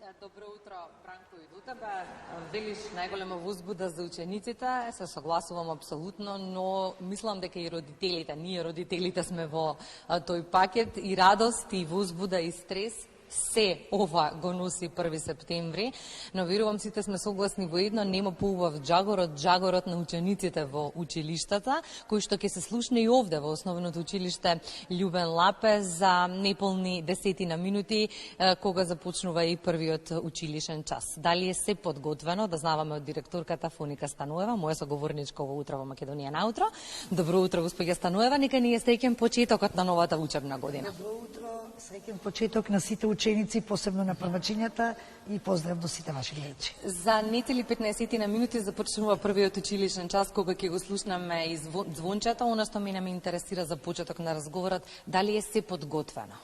Добро утро, Бранко, и до тебе. Велиш најголема возбуда за учениците, се согласувам апсолутно, но мислам дека и родителите, ние родителите сме во тој пакет, и радост, и возбуда, и стрес. Се ова го носи 1 септември, но верувам сите сме согласни во едно, нема поубав джагорот на учениците во училиштата, кој што ќе се слушне и овде во основното училиште Љубен Лапе за неполни 10 минути кога започнува и првиот училишен час. Дали е се подготвено, да знаваме од директорката Фоника Стануева, моја соговорничка во утро во Македонија наутро. Добро утро, госпоѓа Стануева, нека ни е среќен почетокот на новата учебна година. Добро утро, среќен почеток на сите ученици, посебно на првачињата, и поздрав до сите ваши гледачи. За нетели 15 минути започнува првиот училишен час, кога ќе го слушнаме и звончето. Она што мене ме интересира за почеток на разговорот, дали е се подготвено?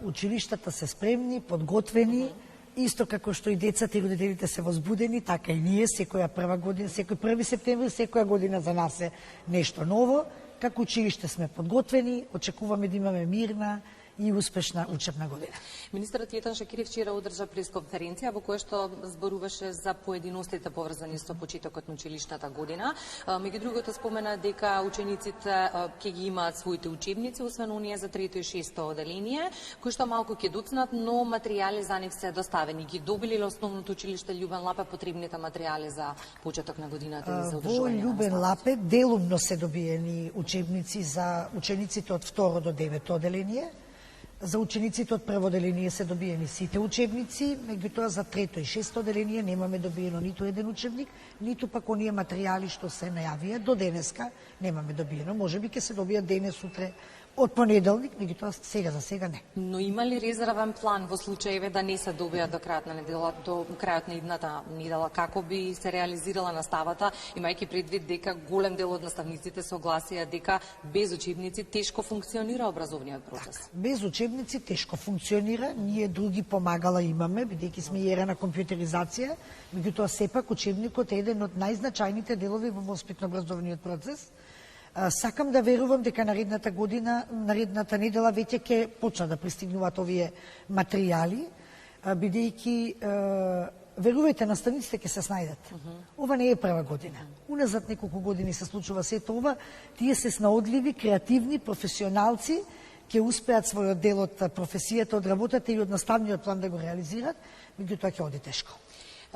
Училиштата се спремни, подготвени, исто како што и децата и родителите се возбудени, така и ние, секоја прва година, секој 1 септември, секоја година за нас е нешто ново. Како училиште сме подготвени, очекуваме да имаме мирна и успешна учебна година. Министерот Јетан Шакири вчера одржа пресконференција во која што зборуваше за поединостите поврзани со почетокот на училишната година. Меѓу другото спомена дека учениците ќе ги имаат своите учебници, освен оние за 3-то и 6-то оделение, кои што малку ќе дуцнат, но материјали за нив се доставени. Ги добили ли основното училиште Љубен Лапе потребните материјали за почеток на годината и за одржување? Во Љубен Лапе делумно се добиени учебници за учениците од 2 до 9 оделение. За учениците од прво оделение се добиени сите учебници, меѓутоа за 3-то и 6-то оделение немаме добиено ниту еден учебник, ниту пак оние материјали што се најавија до денеска немаме добиено. Можеби ќе се добијат денес, утре, од понеделник, меѓутоа сега за сега не. Но има ли резервен план во случаеве да не се добијат до крајот на недела, до крајот на идната недела, како би се реализирала наставата, имајќи предвид дека голем дел од наставниците согласија дека без учебници тешко функционира образовниот процес? Так, без учебници тешко функционира, ние други помагала имаме, бидејќи сме и ера на компјутеризација, меѓутоа сепак учебникот е еден од најзначајните делови во воспитно-образовниот процес. Сакам да верувам дека наредната година, наредната недела веќе ќе почнат да пристигнуваат овие материјали, бидејќи верувајте, наставниците ќе се снајдат. Ова не е прва година. Уназад неколку години се случува сето ова, тие се снаодливи, креативни, професионалци, ќе успеат својот дел од професијата, од работата и од наставниот план да го реализират, меѓутоа ќе оди тешко.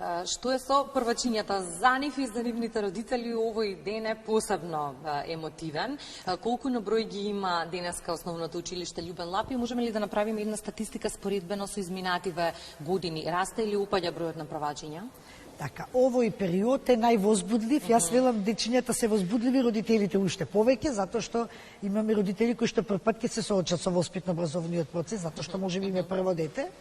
Што е со првачињата за нив и за нивните родители, овој ден е посебно емотивен. Колку на број ги има денеска основното училиште Љубен Лапе? Можеме ли да направиме една статистика споредбено со изминативе години? Расте или упаѓа бројот на првачиња? Така, овој период е највозбудлив. Јас велам, дечињата се возбудливи, родителите уште повеќе, затоа што имаме родители кои што прв пат ќе се соочат со воспитно-образовниот процес, затоа што можеби име прво дете.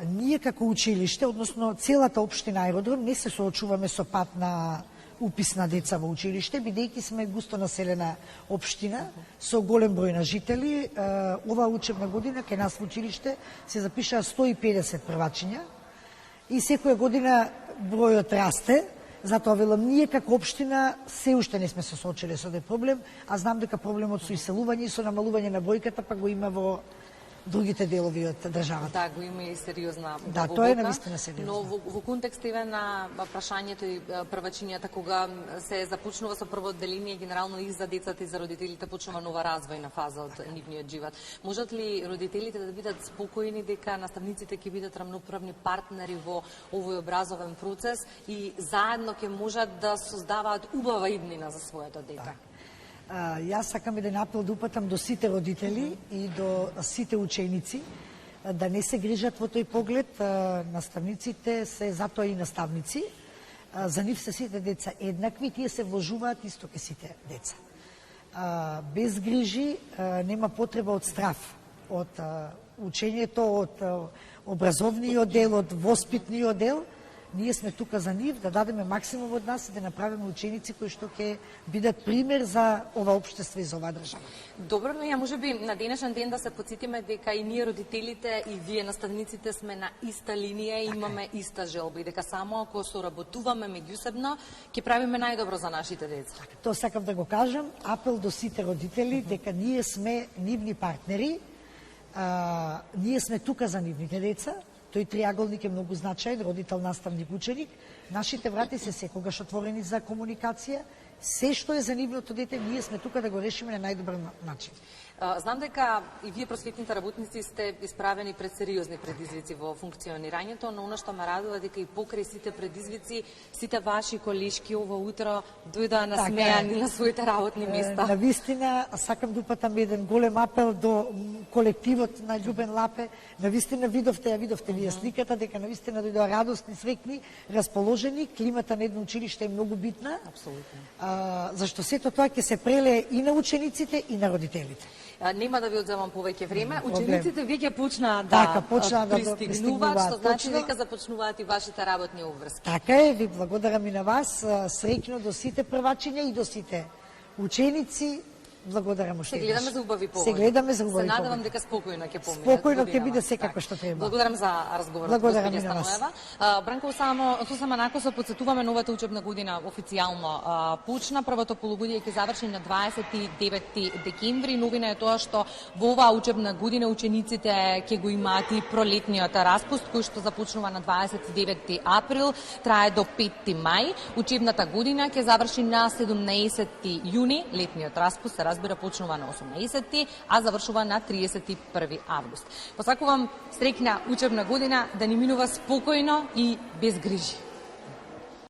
Ние како училиште, односно целата општина Аеродром, не се соочуваме со пат на упис на деца во училиште, бидејќи сме густо населена општина со голем број на жители. Оваа учебна година кај нас во училиште се запишаа 150 првачиња и секоја година бројот расте. Затоа велам, ние како општина се уште не сме се соочиле со тој проблем, а знам дека проблемот со иселување и со намалување на бројката па го има во другите делови од државата. Да, го има и сериозна Да, тоа е навистина сериозна. Но во контекст на прашањето и првачињата, кога се започнува со прво одделение, генерално и за децата и за родителите почнува нова развојна фаза од нивниот живот. Можат ли родителите да бидат спокојни дека наставниците ќе бидат рамноправни партнери во овој образовен процес и заедно ќе можат да создаваат убава иднина за своето дете? Јас сакам еден апел да упатам до сите родители и до сите ученици да не се грижат во тој поглед. Наставниците се затоа и наставници. За нив се сите деца еднакви, тие се вложуваат исто ке сите деца. Без грижи нема потреба од страф, од учењето, од образовниот дел, од воспитниот дел. Ние сме тука за нив, да дадеме максимум од нас и да направиме ученици кои што ќе бидат пример за ова општество и за оваа држава. Добро, но ја можеби на денешен ден да се потсетиме дека и ние родителите и вие наставниците сме на иста линија, имаме иста желба и дека само ако соработуваме меѓусебно ќе правиме најдобро за нашите деца. Тоа сакам да го кажам, апел до сите родители дека ние сме нивни партнери ние сме тука за нивните деца, тој триаголник е многу значаен, родител, наставник, ученик. Нашите врати се секогаш отворени за комуникација. Се што е за нивното дете, ние сме тука да го решиме на најдобар начин. Знам дека и вие просветните работници сте исправени пред сериозни предизвици во функционирањето, но она што ме радува дека и покрај сите предизвици, сите ваши колешки ово утро дојдоа насмеани на своите работни места. Навистина, сакам да упатам еден голем апел до колективот на Љубен Лапе. Навистина видовте вие сликата, дека навистина дојдоа радосни, среќни, расположени. Климата на едно училиште е многу битна. Апсолутно. Зашто сето тоа ќе се прелее и на учениците и на родителите. Нема да ви одземам повеќе време. Учениците веќе почнаа да пристигнуваат, што значи дека започнуваат и вашите работни обврски. Така е, ви благодарам и на вас. Среќно до сите првачиња и до сите ученици. Благодарам уште. Се гледаме за убави поводи. Се гледаме за убави поводи. Се надевам дека спокојно ќе помине. Спокојно ќе биде секако што треба. Благодарам за разговорот, благодарам госпоѓа Станоева. Бранко, само накој се потсетуваме новата учебна година официјално почна. Првото полугодие ќе заврши на 29 декември. Новина е тоа што во оваа учебна година учениците ќе го имаат и пролетниот распуст кој што започнува на 29 април, трае до 5 мај. Учебната година ќе заврши на 17 јуни. Летниот распуст разбира, почнува на 18, а завршува на 31 август. Посакувам среќна учебна година, да ни минува спокојно и без грижи.